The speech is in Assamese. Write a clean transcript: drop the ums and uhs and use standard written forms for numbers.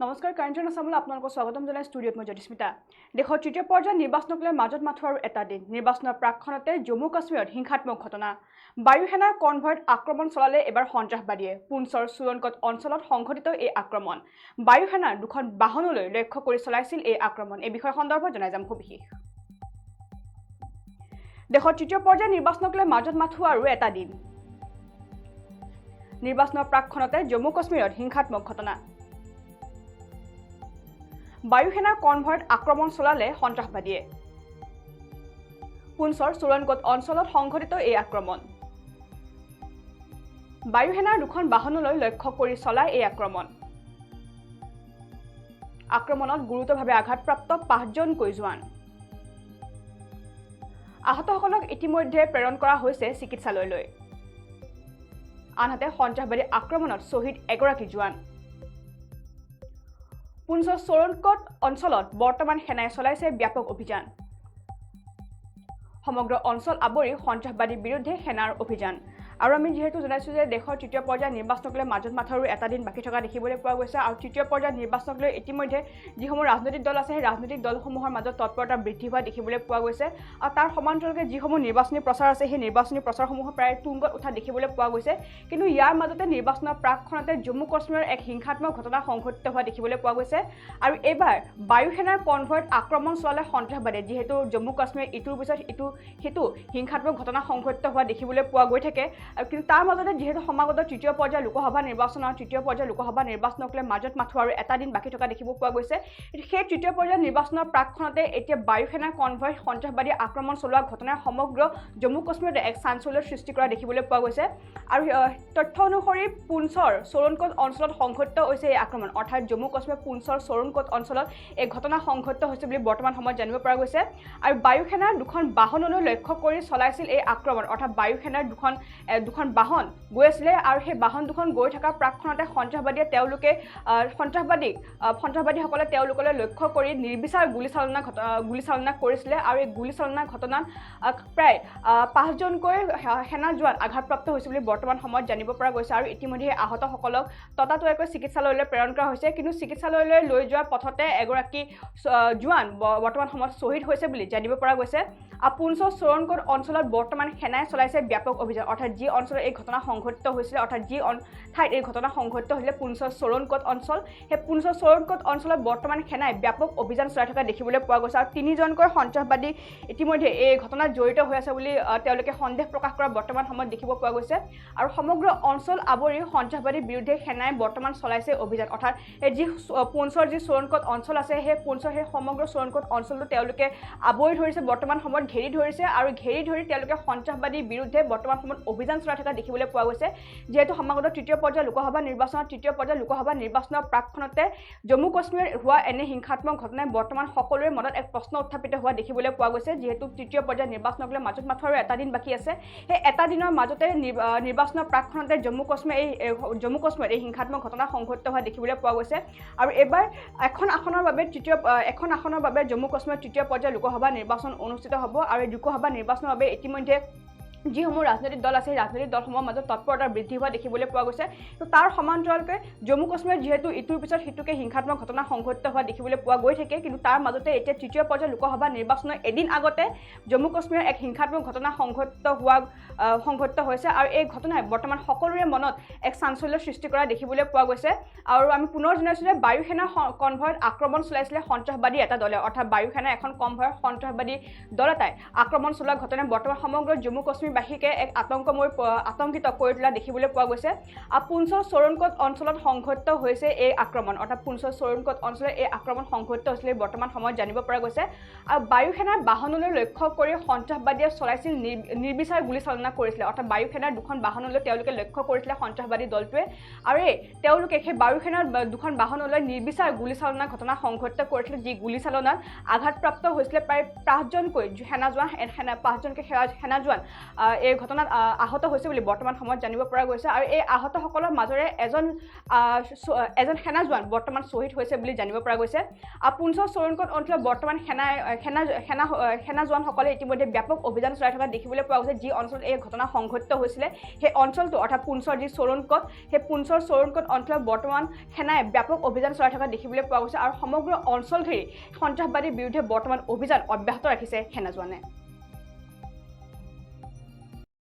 নমস্কাৰ কাৰেণ্টন আছামলৈ আপোনালোকক স্বাগতম জনাই ষ্টুডিঅ'ত মই জ্যোতিস্মিতা দেশৰ তৃতীয় পৰ্যায়ৰ নিৰ্বাচনক লৈ মাজত মাথো আৰু এটা দিন নিৰ্বাচনৰ প্ৰাক্ষণতে জম্মু কাশ্মীৰত হিংসাত্মক ঘটনা বায়ু সেনাৰ কনভয়ত আক্ৰমণ চলালে এবাৰ সন্ত্ৰাসবাদীয়ে পুঞ্চৰ সুৰনকট অঞ্চলত সংঘটিত এই আক্ৰমণ বায়ু সেনাৰ দুখন বাহনলৈ লক্ষ্য কৰি চলাইছিল এই আক্ৰমণ এই বিষয় সন্দৰ্ভত জনাই যাম সবিশেষ দেশৰ তৃতীয় পৰ্যায়ৰ নিৰ্বাচনক লৈ মাজত মাথো আৰু এটা দিন নিৰ্বাচনৰ প্ৰাক্ষণতে জম্মু কাশ্মীৰত হিংসাত্মক ঘটনা বায়ু সেনাৰ কনভয়ত আক্ৰমণ চলালে সন্ত্ৰাসবাদীয়ে পুঞ্চৰ সুৰনকট অঞ্চলত সংঘটিত এই আক্ৰমণ বায়ু সেনাৰ দুখন বাহনলৈ লক্ষ্য কৰি চলাই এই আক্ৰমণত গুৰুতৰভাৱে আঘাতপ্ৰাপ্ত ৫জনকৈ জোৱান আহতসকলক ইতিমধ্যে প্ৰেৰণ কৰা হৈছে চিকিৎসালয়লৈ আনহাতে সন্ত্ৰাসবাদী আক্ৰমণত শ্বহীদ এগৰাকী জোৱান পুঞ্চৰ সুৰনকট অঞ্চলত বৰ্তমান সেনাই চলাইছে ব্যাপক অভিযান সমগ্ৰ অঞ্চল আবৰি সন্ত্ৰাসবাদীৰ বিৰুদ্ধে সেনাৰ অভিযান আৰু আমি যেহেতু জনাইছো যে দেশৰ তৃতীয় পৰ্যায়ৰ নিৰ্বাচনক লৈ মাজত মাথো এটা দিন বাকি থকা দেখিবলৈ পোৱা গৈছে আৰু তৃতীয় পৰ্যায়ৰ নিৰ্বাচনক লৈ ইতিমধ্যে যিসমূহ ৰাজনৈতিক দল আছে সেই ৰাজনৈতিক দলসমূহৰ মাজত তৎপৰতা বৃদ্ধি হোৱা দেখিবলৈ পোৱা গৈছে আৰু তাৰ সমান্তৰালকৈ যিসমূহ নিৰ্বাচনী প্ৰচাৰ আছে সেই নিৰ্বাচনী প্ৰচাৰসমূহ প্ৰায় তুংগত উঠা দেখিবলৈ পোৱা গৈছে কিন্তু ইয়াৰ মাজতে নিৰ্বাচনৰ প্ৰাক্ষণতে জম্মু কাশ্মীৰৰ এক হিংসাত্মক ঘটনা সংঘটিত হোৱা দেখিবলৈ পোৱা গৈছে আৰু এইবাৰ বায়ু সেনাৰ কনভয়ত আক্ৰমণ চলালে সন্ত্ৰাসবাদীয়ে যিহেতু জম্মু কাশ্মীৰ ইটোৰ পিছত সিটো হিংসাত্মক ঘটনা সংঘটিত হোৱা দেখিবলৈ পোৱা গৈ থাকে কিন্তু তাৰ মাজতে যেহেতু সমাগত তৃতীয় পৰ্যায়ৰ লোকসভা নিৰ্বাচন আৰু তৃতীয় পৰ্যায়ৰ লোকসভা নিৰ্বাচনক লৈ মাজত মাথো আৰু এটা দিন বাকি থকা দেখিব পোৱা গৈছে সেই তৃতীয় পৰ্যায়ৰ নিৰ্বাচনৰ প্ৰাক্ষণতে এতিয়া বায়ু সেনাৰ কনভয় সন্ত্ৰাসবাদী আক্ৰমণ চলোৱা ঘটনাৰ সমগ্ৰ জম্মু কাশ্মীৰত এক চাঞ্চল্যৰ সৃষ্টি কৰা দেখিবলৈ পোৱা গৈছে আৰু তথ্য অনুসৰি পুঞ্চৰ সুৰনকট অঞ্চলত সংঘটিত হৈছে এই আক্ৰমণ অৰ্থাৎ জম্মু কাশ্মীৰ পুঞ্চৰ সুৰনকট অঞ্চলত এই ঘটনা সংঘটিত হৈছে বুলি বৰ্তমান সময়ত জানিব পৰা গৈছে আৰু বায়ু সেনাৰ দুখন বাহনলৈ লক্ষ্য কৰি চলাইছিল এই আক্ৰমণ অৰ্থাৎ বায়ু সেনাৰ দুখন বাহন গৈ আছিলে আৰু সেই বাহন দুখন গৈ থকা প্ৰাক্ষণতে সন্ত্ৰাসবাদীসকলে তেওঁলোকলৈ লক্ষ্য কৰি নিৰ্বিচাৰ গুলীচালনা কৰিছিলে আৰু এই গুলীচালনাৰ ঘটনাত প্ৰায় ৫জনকৈ সেনা জোৱান আঘাতপ্ৰাপ্ত হৈছে বুলি বৰ্তমান সময়ত জানিব পৰা গৈছে আৰু ইতিমধ্যে আহতসকলক ততাতৈয়াকৈ চিকিৎসালয়লৈ প্ৰেৰণ কৰা হৈছে কিন্তু চিকিৎসালয়লৈ লৈ যোৱাৰ পথতে এগৰাকী জোৱান বৰ্তমান সময়ত শ্বহীদ হৈছে বুলি জানিব পৰা গৈছে আৰু পুঞ্চৰ সুৰনকট অঞ্চলত বৰ্তমান সেনাই চলাইছে ব্যাপক অভিযান অৰ্থাৎ যি অঞ্চলত এই ঘটনা সংঘটিত হৈছিলে অৰ্থাৎ যি ঠাইত এই ঘটনা সংঘটিত হৈছিলে পুঞ্চৰ সুৰনকট অঞ্চল সেই পুঞ্চৰ সুৰনকট অঞ্চলত বৰ্তমান সেনাই ব্যাপক অভিযান চলাই থকা দেখিবলৈ পোৱা গৈছে আৰু ৩জনকৈ সন্ত্ৰাসবাদী ইতিমধ্যে এই ঘটনাত জড়িত হৈ আছে বুলি তেওঁলোকে সন্দেহ প্ৰকাশ কৰা বৰ্তমান সময়ত দেখিব পোৱা গৈছে আৰু সমগ্ৰ অঞ্চল আৱৰি সন্ত্ৰাসবাদীৰ বিৰুদ্ধে সেনাই বৰ্তমান চলাইছে অভিযান অৰ্থাৎ এই যি পুঞ্চৰ যি সুৰনকট অঞ্চল আছে সেই সমগ্ৰ সুৰনকট অঞ্চলটো তেওঁলোকে আৱৰি ধৰিছে বৰ্তমান সময়ত ঘেৰি ধৰিছে আৰু ঘেৰি ধৰি তেওঁলোকে সন্ত্ৰাসবাদীৰ বিৰুদ্ধে বৰ্তমান সময়ত অভিযান চলাই থকা দেখিবলৈ পোৱা গৈছে যেহেতু সমাগত তৃতীয় পৰ্যায়ৰ লোকসভা নিৰ্বাচনৰ প্ৰাক্ষণতে জম্মু কাশ্মীৰ হোৱা এনে হিংসাত্মক ঘটনাই বৰ্তমান সকলোৰে মনত এক প্ৰশ্ন উত্থাপিত হোৱা দেখিবলৈ পোৱা গৈছে যিহেতু তৃতীয় পৰ্যায়ৰ নিৰ্বাচনক লৈ মাজত মাথো আৰু এটা দিন বাকী আছে সেই এটা দিনৰ মাজতে নিৰ্বাচনৰ প্ৰাক্ষণতে জম্মু কাশ্মীৰত এই হিংসাত্মক ঘটনা সংঘটিত হোৱা দেখিবলৈ পোৱা গৈছে আৰু এইবাৰ এখন আসনৰ বাবে জম্মু কাশ্মীৰৰ তৃতীয় পৰ্যায়ৰ লোকসভা নিৰ্বাচন অনুষ্ঠিত হ'ব আৰু এই লোকসভা নিৰ্বাচনৰ বাবে ইতিমধ্যে যিসমূহ ৰাজনৈতিক দল আছে সেই ৰাজনৈতিক দলসমূহৰ মাজত তৎপৰতা বৃদ্ধি হোৱা দেখিবলৈ পোৱা গৈছে তো তাৰ সমান্তৰালকৈ জম্মু কাশ্মীৰত যিহেতু ইটোৰ পিছত সিটোকে হিংসাত্মক ঘটনা সংঘটিত হোৱা দেখিবলৈ পোৱা গৈ থাকে কিন্তু তাৰ মাজতে এতিয়া তৃতীয় পৰ্যায়ৰ লোকসভা নিৰ্বাচনৰ এদিন আগতে জম্মু কাশ্মীৰৰ এক হিংসাত্মক ঘটনা সংঘটিত হৈছে আৰু এই ঘটনাই বৰ্তমান সকলোৰে মনত এক চাঞ্চল্যৰ সৃষ্টি কৰা দেখিবলৈ পোৱা গৈছে আৰু আমি পুনৰ জনাইছোঁ যে বায়ু সেনাৰ কনভয়ত আক্ৰমণ চলাইছিলে সন্ত্ৰাসবাদী এটা দলে অৰ্থাৎ বায়ু সেনাৰ এখন কনভয়ত সন্ত্ৰাসবাদী দল এটাই আক্ৰমণ চলোৱা ঘটনাই বৰ্তমান সমগ্ৰ জম্মু কাশ্মীৰ বাসীকে এক আতংকিত কৰি তোলা দেখিবলৈ পোৱা গৈছে আৰু পুঞ্চৰ সুৰনকট অঞ্চলত সংঘটিত হৈছে এই আক্ৰমণ অৰ্থাৎ পুঞ্চৰ সুৰনকট অঞ্চলত এই আক্ৰমণ সংঘটিত হৈছিলে বৰ্তমান সময়ত জানিব পৰা গৈছে আৰু বায়ু সেনাৰ বাহনলৈ লক্ষ্য কৰি সন্ত্ৰাসবাদীয়ে চলাইছিল নিৰ্বিচাৰ গুলীচালনা কৰিছিলে অৰ্থাৎ বায়ু সেনাৰ দুখন বাহনলৈ তেওঁলোকে লক্ষ্য কৰিছিলে সন্ত্ৰাসবাদী দলটোৱে আৰু তেওঁলোকে সেই বায়ু সেনাৰ দুখন বাহনলৈ নিৰ্বিচাৰ গুলীচালনাৰ ঘটনা সংঘটিত কৰিছিলে যি গুলীচালনাত আঘাতপ্ৰাপ্ত হৈছিলে প্ৰায় ৫জনকৈ সেনা জোৱান এই ঘটনাত আহত হৈছে বুলি বৰ্তমান সময়ত জানিব পৰা গৈছে আৰু এই আহতসকলৰ মাজৰে এজন সেনা জোৱান বৰ্তমান শ্বহীদ হৈছে বুলি জানিব পৰা গৈছে পুঞ্চৰ চৰণকট অঞ্চলত বৰ্তমান সেনা জোৱানসকলে ইতিমধ্যে ব্যাপক অভিযান চলাই থকা দেখিবলৈ পোৱা গৈছে যি অঞ্চলত এই ঘটনা সংঘটিত হৈছিলে সেই অঞ্চলটো অৰ্থাৎ পুঞ্চৰ যি চৰণকট সেই পুঞ্চৰ চৰণকট অঞ্চলত বৰ্তমান সেনাই ব্যাপক অভিযান চলাই থকা দেখিবলৈ পোৱা গৈছে আৰু সমগ্ৰ অঞ্চল ঘেৰি সন্ত্ৰাসবাদীৰ বিৰুদ্ধে বৰ্তমান অভিযান অব্যাহত ৰাখিছে সেনা জোৱানে